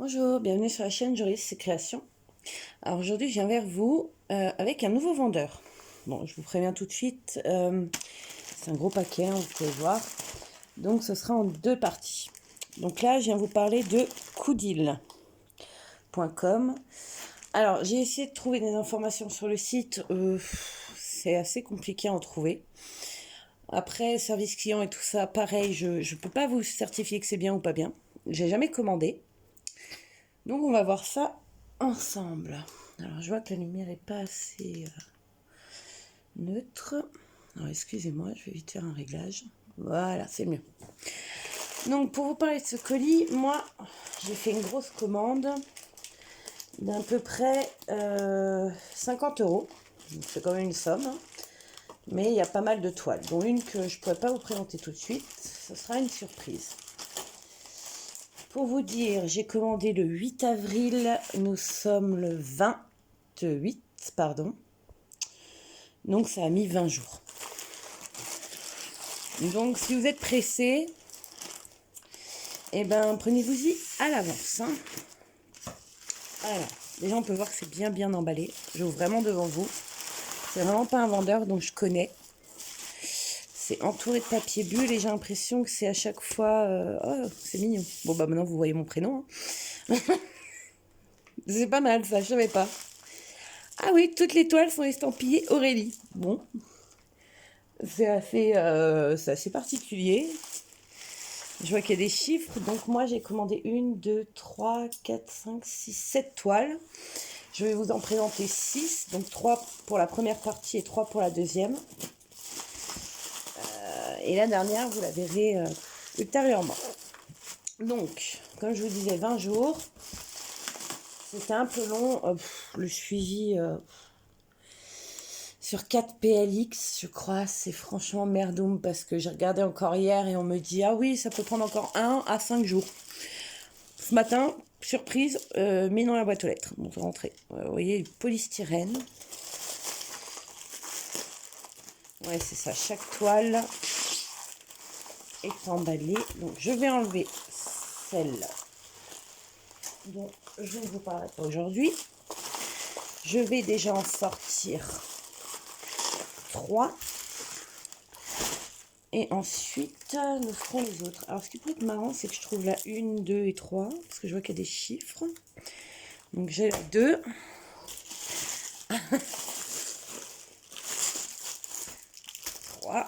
Bonjour, bienvenue sur la chaîne Joris Création. Alors aujourd'hui, je viens vers vous avec un nouveau vendeur. Bon, je vous préviens tout de suite, c'est un gros paquet, hein, vous pouvez voir. Donc ce sera en deux parties. Donc là, je viens vous parler de coudil.com. Alors, j'ai essayé de trouver des informations sur le site. C'est assez compliqué à en trouver. Après, service client et tout ça, pareil, je ne peux pas vous certifier que c'est bien ou pas bien. J'ai jamais commandé. Donc on va voir ça ensemble. Alors je vois que la lumière est pas assez neutre. Alors excusez-moi, je vais vite faire un réglage. Voilà, c'est mieux. Donc pour vous parler de ce colis, moi j'ai fait une grosse commande d'à peu près 50 €. C'est quand même une somme. Hein. Mais il y a pas mal de toiles, dont une que je ne pourrais pas vous présenter tout de suite. Ce sera une surprise. Pour vous dire, j'ai commandé le 8 avril, nous sommes le 28, pardon. Donc ça a mis 20 jours. Donc si vous êtes pressé, eh ben prenez-vous-y à l'avance. Hein. Alors, déjà on peut voir que c'est bien emballé. J'ouvre vraiment devant vous. C'est vraiment pas un vendeur dont je connais. C'est entouré de papier bulle et j'ai l'impression que c'est à chaque fois... Oh, c'est mignon. Bon, bah maintenant, vous voyez mon prénom. Hein. C'est pas mal, ça, je savais pas. Ah oui, toutes les toiles sont estampillées Aurélie. Bon. C'est assez particulier. Je vois qu'il y a des chiffres. Donc moi, j'ai commandé 1, 2, 3, 4, 5, 6, 7 toiles. Je vais vous en présenter 6. Donc 3 pour la première partie et 3 pour la deuxième. Et la dernière, vous la verrez ultérieurement. Donc, comme je vous disais, 20 jours. C'était un peu long. Le suivi sur 4 PLX, je crois, c'est franchement merdoum parce que j'ai regardé encore hier et on me dit « Ah oui, ça peut prendre encore 1 à 5 jours. » Ce matin, surprise, mis dans la boîte aux lettres. Bon, c'est rentré. Vous voyez, du polystyrène. Ouais, c'est ça. Chaque toile est emballée. Donc, je vais enlever celle dont je ne vous parlerai pas aujourd'hui. Je vais déjà en sortir 3. Et ensuite, nous ferons les autres. Alors, ce qui pourrait être marrant, c'est que je trouve la 1, 2 et 3. Parce que je vois qu'il y a des chiffres. Donc, j'ai la 2. 3.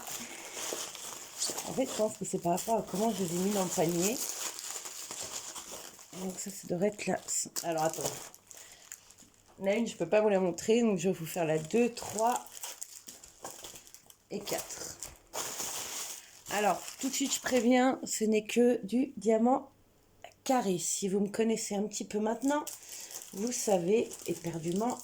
En fait, je pense que c'est par rapport à comment je les ai mis dans le panier. Donc, ça devrait être là. Alors, attends. La 1, je ne peux pas vous la montrer. Donc, je vais vous faire la 2, 3 et 4. Alors, tout de suite, je préviens, ce n'est que du diamant carré. Si vous me connaissez un petit peu maintenant, vous savez éperdument,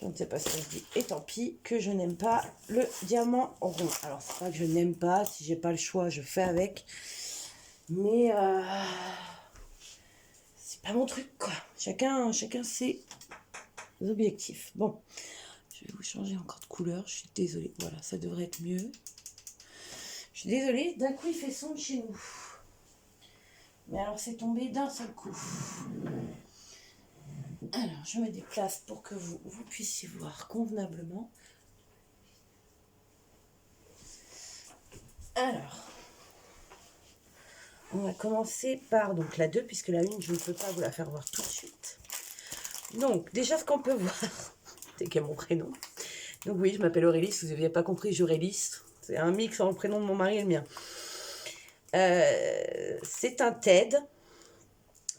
je ne sais pas ce que je dis, et tant pis, que je n'aime pas le diamant rond. Alors, c'est pas que je n'aime pas, si j'ai pas le choix, je fais avec. Mais c'est pas mon truc, quoi. Chacun ses objectifs. Bon, je vais vous changer encore de couleur, je suis désolée. Voilà, ça devrait être mieux. Je suis désolée, d'un coup il fait sombre chez nous. Mais alors c'est tombé d'un seul coup. Alors je me déplace pour que vous puissiez voir convenablement. Alors, on va commencer par donc la 2, puisque la 1 je ne peux pas vous la faire voir tout de suite. Donc déjà ce qu'on peut voir, c'est qu'il y a mon prénom. Donc oui, je m'appelle Aurélie, si vous n'aviez pas compris, Jurélis. C'est un mix entre le prénom de mon mari et le mien. C'est un TED.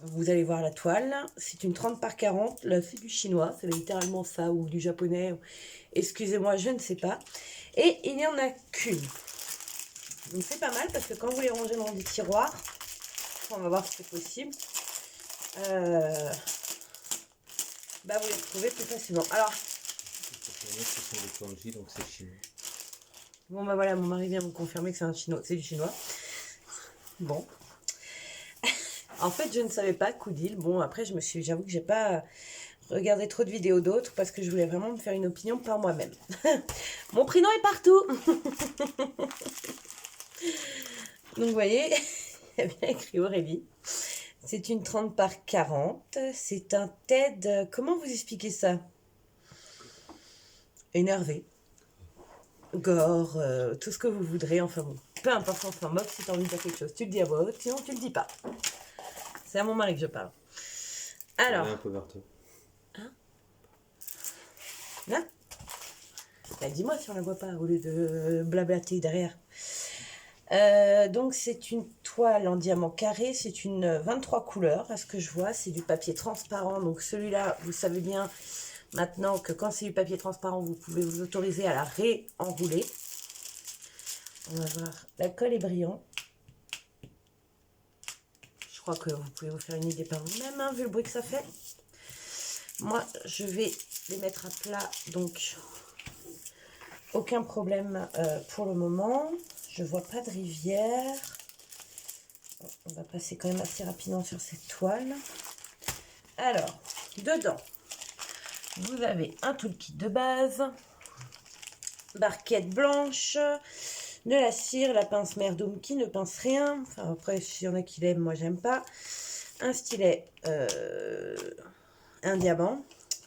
Vous allez voir la toile. C'est une 30 par 40. Là, c'est du chinois. C'est littéralement ça ou du japonais. Excusez-moi, je ne sais pas. Et il n'y en a qu'une. Donc c'est pas mal parce que quand vous les rangez dans des tiroirs, on va voir si c'est possible. Bah vous les retrouvez plus facilement. Alors. Ce sont des kanji, donc c'est chinois. Bon bah voilà, mon mari vient me confirmer que c'est du chinois. Bon. En fait, je ne savais pas Coudil. Bon, après, j'avoue que j'ai pas regardé trop de vidéos d'autres parce que je voulais vraiment me faire une opinion par moi-même. Mon prénom est partout. Donc, vous voyez, il y a bien écrit Aurélie. C'est une 30 par 40. C'est un TED. Comment vous expliquez ça? Énervé. Gore, tout ce que vous voudrez. Enfin bon, peu importe, on s'en moque. Si tu as envie de dire quelque chose, tu le dis à voix haute. Sinon, tu le dis pas. C'est à mon mari que je parle. Alors. Un peu vers toi. Hein? Là? Bah, dis-moi si on la voit pas au lieu de blablater derrière. Donc c'est une toile en diamant carré, c'est une 23 couleurs, à ce que je vois, c'est du papier transparent. Donc celui-là, vous savez bien maintenant que quand c'est du papier transparent, vous pouvez vous autoriser à la réenrouler. On va voir, la colle est brillant. Je crois que vous pouvez vous faire une idée par vous-même, hein, vu le bruit que ça fait. Moi, je vais les mettre à plat, donc aucun problème pour le moment. Je vois pas de rivière. On va passer quand même assez rapidement sur cette toile. Alors, dedans, vous avez un toolkit de base, barquette blanche, de la cire, la pince Merdum qui ne pince rien. Enfin, après, s'il y en a qui l'aiment, moi j'aime pas. Un stylet, un diamant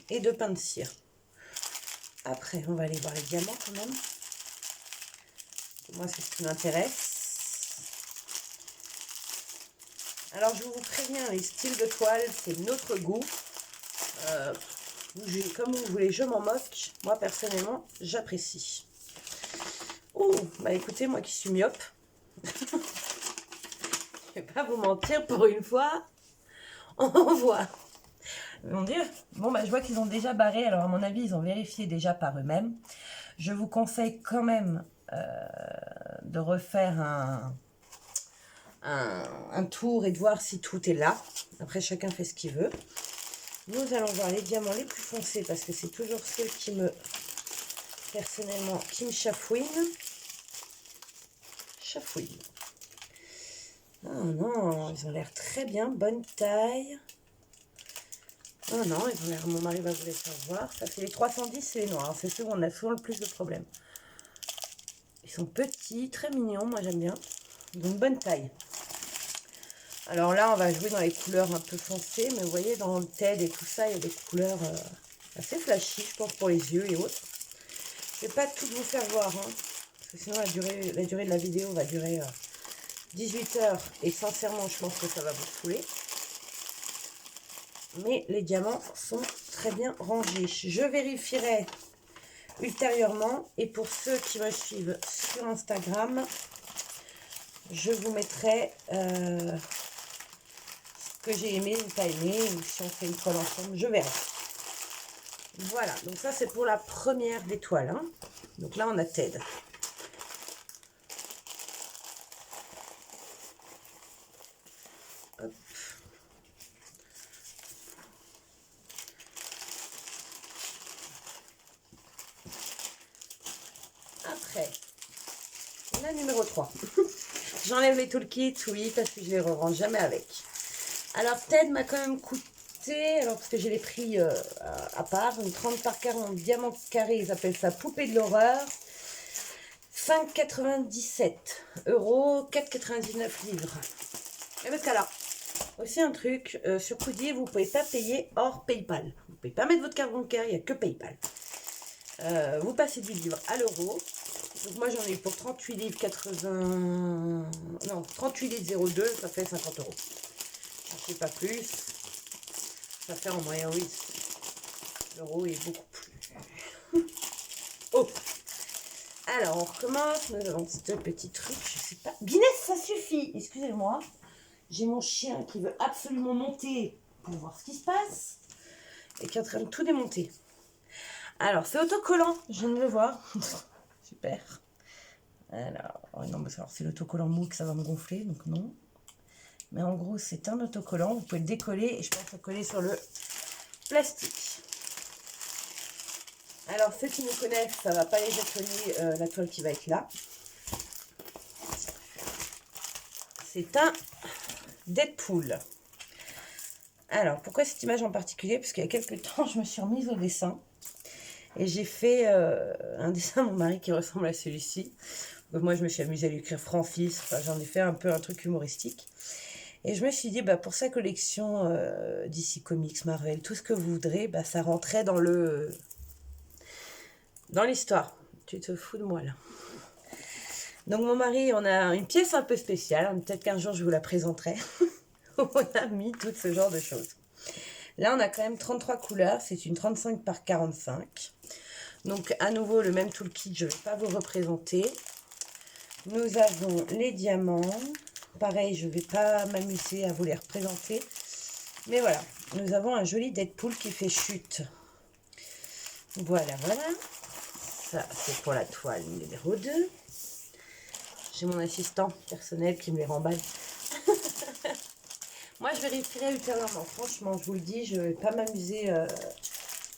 et 2 pinces de cire. Après, on va aller voir les diamants quand même. Moi, c'est ce qui m'intéresse. Alors, je vous préviens, les styles de toile, c'est notre goût. Comme vous voulez, je m'en moque. Moi, personnellement, j'apprécie. Oh, bah écoutez, moi qui suis myope, je vais pas vous mentir, pour une fois, on voit. Mon Dieu. Bon, bah je vois qu'ils ont déjà barré. Alors, à mon avis, ils ont vérifié déjà par eux-mêmes. Je vous conseille quand même de refaire un tour et de voir si tout est là. Après, chacun fait ce qu'il veut. Nous allons voir les diamants les plus foncés parce que c'est toujours ceux qui me, personnellement, qui me chafouinent. Chafouine. Ah non, ils ont l'air très bien, bonne taille. Ah non, ils ont l'air, mon mari va vous les faire voir. Ça fait les 310, c'est les noirs. C'est ceux où on a souvent le plus de problèmes. Ils sont petits, très mignons, moi j'aime bien. Donc bonne taille. Alors là, on va jouer dans les couleurs un peu foncées, mais vous voyez, dans le TED et tout ça, il y a des couleurs assez flashy, je pense, pour les yeux et autres. Je ne vais pas tout vous faire voir, hein, parce que sinon la durée de la vidéo va durer 18 heures, et sincèrement, je pense que ça va vous saouler. Mais les diamants sont très bien rangés. Je vérifierai ultérieurement, et pour ceux qui me suivent sur Instagram, je vous mettrai que j'ai aimé ou pas aimé, ou si on fait une colle ensemble, je verrai. Voilà, donc ça c'est pour la première des toiles. Hein. Donc là on a TED. Hop. Après, la numéro 3. J'enlève les toolkits, oui, parce que je les re-range jamais avec. Alors TED m'a quand même coûté, alors parce que j'ai les prix à part, une 30 par 40 diamant carré, ils appellent ça poupée de l'horreur. 5,97 €, 4,99 livres. Et parce qu'alors, aussi un truc, sur Coody, vous ne pouvez pas payer hors PayPal. Vous ne pouvez pas mettre votre carte bancaire, il n'y a que PayPal. Vous passez du livre à l'euro. Donc moi j'en ai eu pour 38 livres 80... Non, 38 livres 02, ça fait 50 €. Je ne sais pas plus. Ça fait en moyenne, oui. L'euro est beaucoup plus. Oh! Alors, on recommence. Nous avons ce petit truc, je sais pas. Guinness, ça suffit! Excusez-moi. J'ai mon chien qui veut absolument monter pour voir ce qui se passe. Et qui est en train de tout démonter. Alors, c'est autocollant, je viens de le voir. Super. Alors, non, c'est l'autocollant mou que ça va me gonfler, donc non. Mais en gros, c'est un autocollant. Vous pouvez le décoller et je pense le coller sur le plastique. Alors, ceux qui nous connaissent, ça ne va pas les étonner, la toile qui va être là. C'est un Deadpool. Alors, pourquoi cette image en particulier? Parce qu'il y a quelques temps, je me suis remise au dessin. Et j'ai fait un dessin à mon mari qui ressemble à celui-ci. Donc moi, je me suis amusée à lui écrire Francis. Enfin, j'en ai fait un peu un truc humoristique. Et je me suis dit, bah, pour sa collection DC Comics, Marvel, tout ce que vous voudrez, bah, ça rentrait dans l'histoire. Tu te fous de moi, là. Donc, mon mari, on a une pièce un peu spéciale. Peut-être qu'un jour, je vous la présenterai. On a mis tout ce genre de choses. Là, on a quand même 33 couleurs. C'est une 35 par 45. Donc, à nouveau, le même toolkit, je ne vais pas vous représenter. Nous avons les diamants. Pareil, je ne vais pas m'amuser à vous les représenter. Mais voilà, nous avons un joli Deadpool qui fait chute. Voilà, voilà. Ça, c'est pour la toile numéro 2. J'ai mon assistant personnel qui me les remballe. Moi, je vérifierai ultérieurement. Franchement, je vous le dis, je ne vais pas m'amuser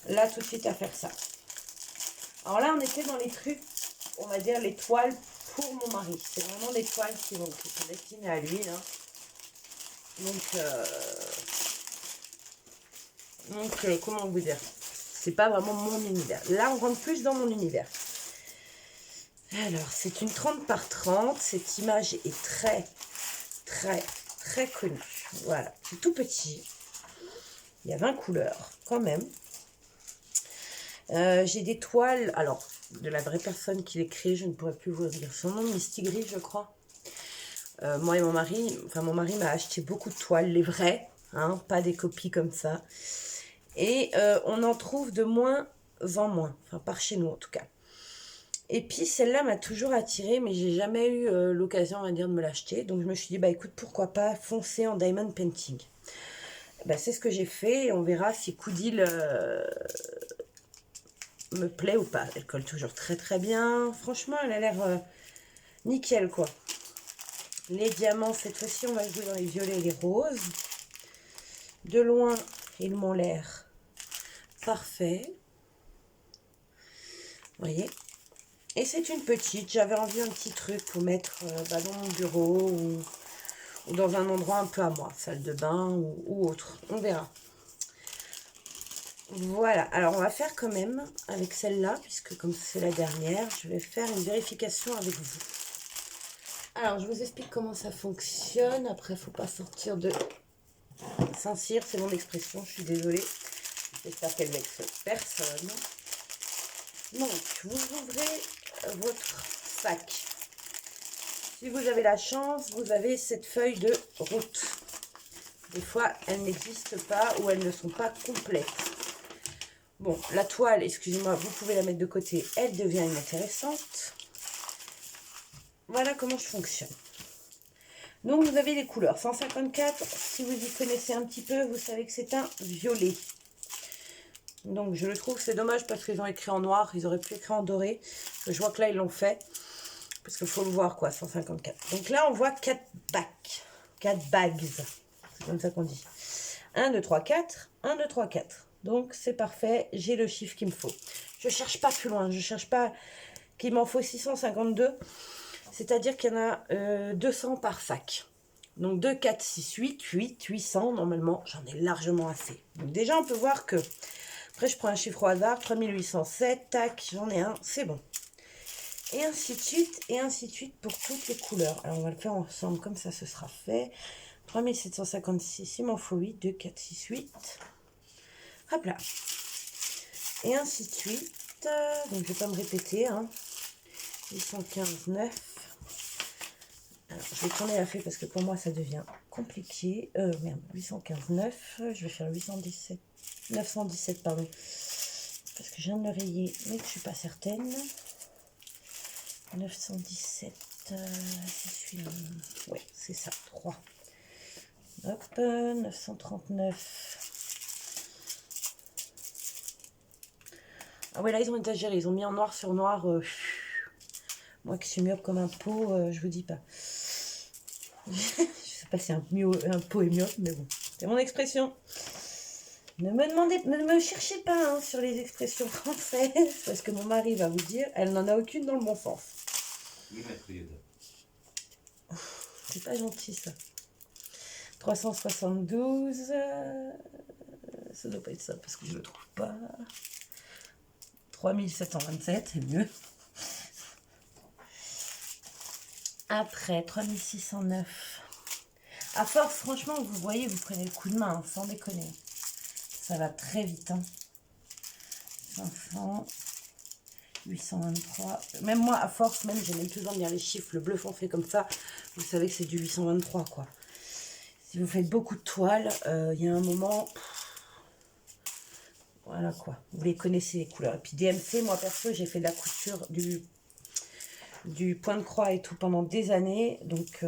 là tout de suite à faire ça. Alors là, on était dans les trucs, on va dire les toiles pour mon mari. C'est vraiment des toiles qui sont destinées à lui, là. Donc, comment vous dire, c'est pas vraiment mon univers. Là, on rentre plus dans mon univers. Alors, c'est une 30 par 30. Cette image est très, très, très connue. Voilà, c'est tout petit. Il y a 20 couleurs, quand même. J'ai des toiles, alors, de la vraie personne qui l'écrit, je ne pourrais plus vous dire son nom, Misty Gris, je crois. Moi et mon mari m'a acheté beaucoup de toiles, les vraies, hein, pas des copies comme ça. Et on en trouve de moins en moins, enfin par chez nous en tout cas. Et puis celle-là m'a toujours attirée, mais j'ai jamais eu l'occasion, on va dire, de me l'acheter. Donc je me suis dit, bah écoute, pourquoi pas foncer en diamond painting. Bah, c'est ce que j'ai fait et on verra si Coup d'Île me plaît ou pas. Elle colle toujours très très bien. Franchement, elle a l'air nickel quoi. Les diamants, cette fois-ci, on va jouer dans les violets et les roses. De loin, ils m'ont l'air parfait. Vous voyez? Et c'est une petite. J'avais envie d'un petit truc pour mettre dans mon bureau ou dans un endroit un peu à moi. Salle de bain ou autre. On verra. Voilà. Alors, on va faire quand même avec celle-là, puisque comme c'est la dernière, je vais faire une vérification avec vous. Alors, je vous explique comment ça fonctionne. Après, il ne faut pas sortir de Saint-Cyr, c'est mon expression, je suis désolée. J'espère qu'elle vexe personne. Donc, vous ouvrez votre sac. Si vous avez la chance, vous avez cette feuille de route. Des fois, elles n'existent pas ou elles ne sont pas complètes. Bon, la toile, excusez-moi, vous pouvez la mettre de côté, elle devient inintéressante. Voilà comment je fonctionne. Donc, vous avez les couleurs. 154, si vous y connaissez un petit peu, vous savez que c'est un violet. Donc, je le trouve, c'est dommage parce qu'ils ont écrit en noir. Ils auraient pu écrire en doré. Je vois que là, ils l'ont fait. Parce qu'il faut le voir, quoi, 154. Donc là, on voit 4 bacs. 4 bags. C'est comme ça qu'on dit. 1, 2, 3, 4. 1, 2, 3, 4. Donc, c'est parfait. J'ai le chiffre qu'il me faut. Je ne cherche pas plus loin. Je ne cherche pas qu'il m'en faut 652. C'est-à-dire qu'il y en a 200 par sac. Donc 2, 4, 6, 800 normalement. J'en ai largement assez. Donc déjà, on peut voir que... Après, je prends un chiffre au hasard. 3807, tac, j'en ai un. C'est bon. Et ainsi de suite pour toutes les couleurs. Alors, on va le faire ensemble. Comme ça, ce sera fait. 3756, il m'en faut 8. 2, 4, 6, 8. Hop là. Et ainsi de suite. Donc, je ne vais pas me répéter. Hein. 815, 9. Alors, je vais tourner la feuille parce que pour moi, ça devient compliqué. Merde, 815, 9. Je vais faire 817. 917, pardon. Parce que je viens de le rayer, mais que je ne suis pas certaine. 917. C'est celui-là. Oui, c'est ça. 3. Hop, 939. Ah ouais, là, ils ont exagéré. Ils ont mis en noir sur noir. Moi qui suis myope comme un pot, je vous dis pas. Je sais pas si un pot est myope, mais bon. C'est mon expression. Ne me cherchez pas hein, sur les expressions françaises, parce que mon mari va vous dire, elle n'en a aucune dans le bon sens. C'est pas gentil ça. 372, ça doit pas être ça, parce que je le trouve pas. 3727, c'est mieux. Après, 3609. À force, franchement, vous voyez, vous prenez le coup de main, hein, sans déconner. Ça va très vite. Hein. 500, 823. Même moi, à force, même, j'ai même plus besoin de lire les chiffres. Le bleu foncé comme ça, vous savez que c'est du 823, quoi. Si vous faites beaucoup de toiles, il y a un moment... Voilà, quoi. Vous les connaissez, les couleurs. Et puis DMC, moi, perso, j'ai fait de la couture, du point de croix et tout pendant des années. Donc,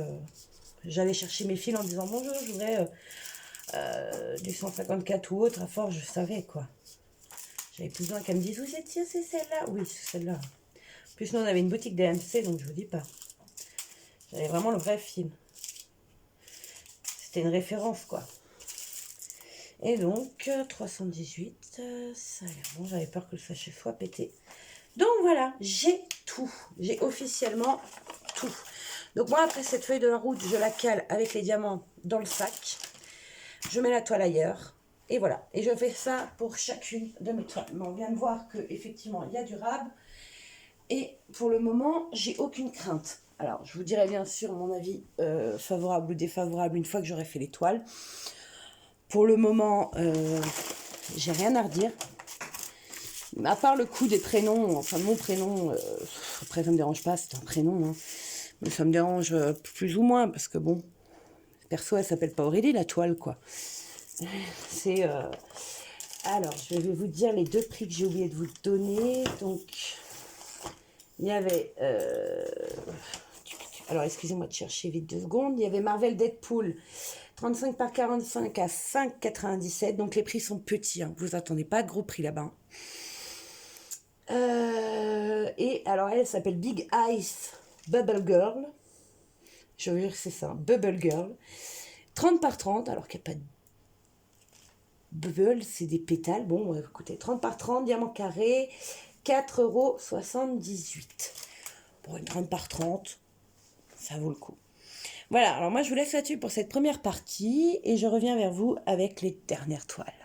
j'allais chercher mes fils en disant, bonjour, je voudrais du 154 ou autre. À force, je savais, quoi. J'avais plus besoin qu'elle me dise, vous êtes sûre, c'est celle-là? Oui, c'est celle-là. En plus, nous, on avait une boutique DMC, donc je vous dis pas. J'avais vraiment le vrai film. C'était une référence, quoi. Et donc, 318, ça a l'air bon. J'avais peur que le sachet soit pété. Donc voilà, j'ai tout. J'ai officiellement tout. Donc moi, après cette feuille de la route, je la cale avec les diamants dans le sac. Je mets la toile ailleurs. Et voilà. Et je fais ça pour chacune de mes toiles. Mais on vient de voir qu'effectivement, il y a du rab. Et pour le moment, j'ai aucune crainte. Alors, je vous dirai bien sûr mon avis favorable ou défavorable une fois que j'aurai fait les toiles. Pour le moment, j'ai rien à redire. À part le coup des prénoms, enfin de mon prénom, après ça me dérange pas, c'est un prénom, hein. Mais ça me dérange plus ou moins, parce que bon, perso, elle s'appelle pas Aurélie, la toile, quoi. C'est... Alors, je vais vous dire les deux prix que j'ai oublié de vous donner. Donc, il y avait... Alors, excusez-moi de chercher vite 2 secondes. Il y avait Marvel Deadpool, 35 par 45 à 5,97. Donc, les prix sont petits, hein. Vous attendez pas de gros prix là-bas. Et alors, elle s'appelle Big Ice Bubble Girl. Je veux dire que c'est ça, Bubble Girl. 30 par 30, alors qu'il n'y a pas de bubble, c'est des pétales. Bon, écoutez, 30 par 30, diamant carré, 4,78 €. Pour une 30 par 30, ça vaut le coup. Voilà, alors moi je vous laisse là-dessus pour cette première partie et je reviens vers vous avec les dernières toiles.